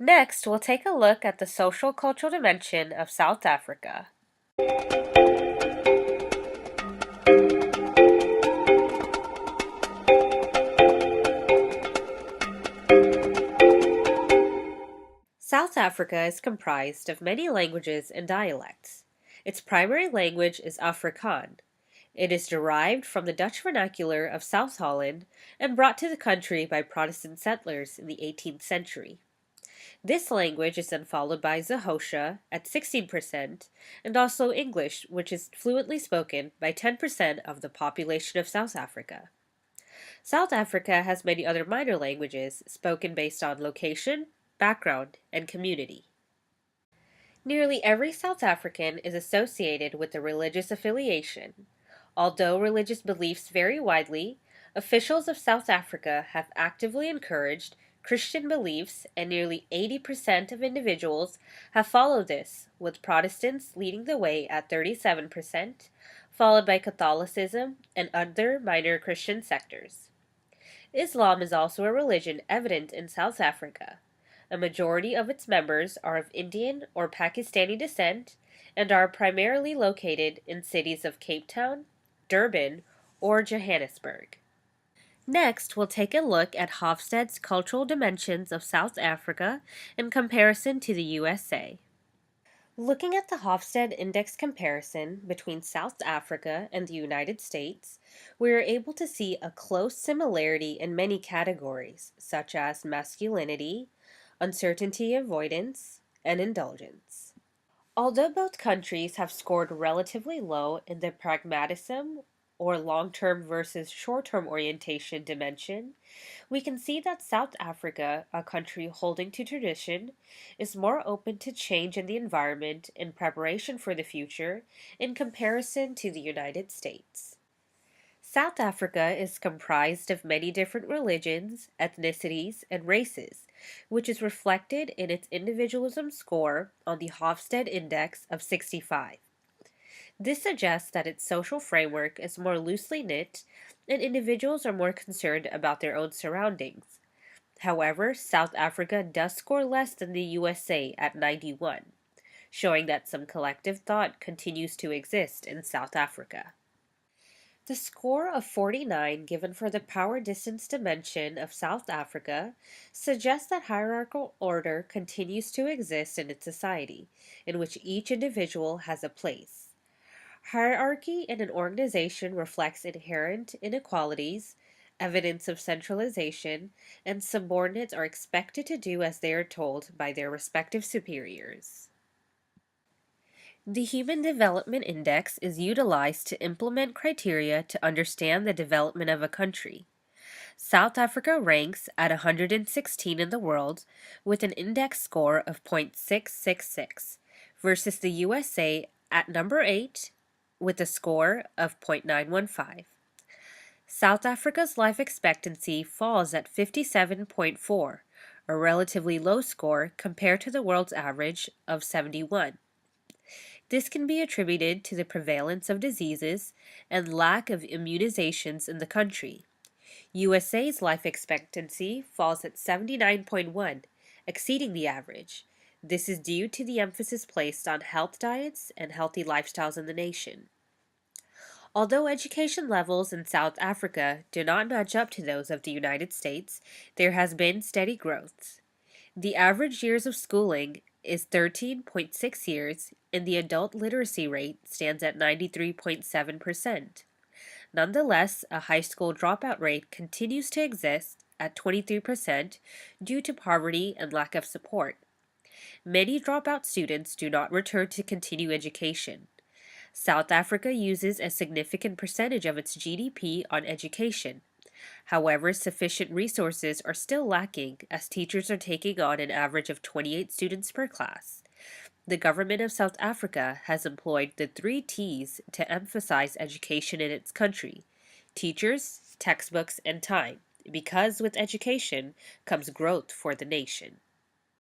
Next, we'll take a look at the social-cultural dimension of South Africa. South Africa is comprised of many languages and dialects. Its primary language is Afrikaans. It is derived from the Dutch vernacular of South Holland and brought to the country by Protestant settlers in the 18th century. This language is then followed by Xhosa at 16%, and also English, which is fluently spoken by 10% of the population of South Africa. South Africa has many other minor languages spoken based on location, background, and community. Nearly every South African is associated with a religious affiliation. Although religious beliefs vary widely, officials of South Africa have actively encouraged Christian beliefs, and nearly 80% of individuals have followed this, with Protestants leading the way at 37%, followed by Catholicism and other minor Christian sectors. Islam is also a religion evident in South Africa. A majority of its members are of Indian or Pakistani descent and are primarily located in cities of Cape Town, Durban, or Johannesburg. Next, we'll take a look at Hofstede's cultural dimensions of South Africa in comparison to the USA. Looking at the Hofstede Index comparison between South Africa and the United States, we are able to see a close similarity in many categories, such as masculinity, uncertainty avoidance, and indulgence. Although both countries have scored relatively low in the pragmatism or long-term versus short-term orientation dimension, we can see that South Africa, a country holding to tradition, is more open to change in the environment in preparation for the future in comparison to the United States. South Africa is comprised of many different religions, ethnicities, and races, which is reflected in its individualism score on the Hofstede Index of 65. This suggests that its social framework is more loosely knit and individuals are more concerned about their own surroundings. However, South Africa does score less than the USA at 91, showing that some collective thought continues to exist in South Africa. The score of 49 given for the power distance dimension of South Africa suggests that hierarchical order continues to exist in its society, in which each individual has a place. Hierarchy in an organization reflects inherent inequalities, evidence of centralization, and subordinates are expected to do as they are told by their respective superiors. The Human Development Index is utilized to implement criteria to understand the development of a country. South Africa ranks at 116 in the world with an index score of 0.666 versus the USA at number 8 with a score of 0.915. South Africa's life expectancy falls at 57.4, a relatively low score compared to the world's average of 71. This can be attributed to the prevalence of diseases and lack of immunizations in the country. USA's life expectancy falls at 79.1, exceeding the average. This is due to the emphasis placed on health diets and healthy lifestyles in the nation. Although education levels in South Africa do not match up to those of the United States, there has been steady growth. The average years of schooling is 13.6 years, and the adult literacy rate stands at 93.7%. Nonetheless, a high school dropout rate continues to exist at 23% due to poverty and lack of support. Many dropout students do not return to continue education. South Africa uses a significant percentage of its GDP on education. However, sufficient resources are still lacking as teachers are taking on an average of 28 students per class. The government of South Africa has employed the 3 T's to emphasize education in its country: teachers, textbooks, and time, because with education comes growth for the nation.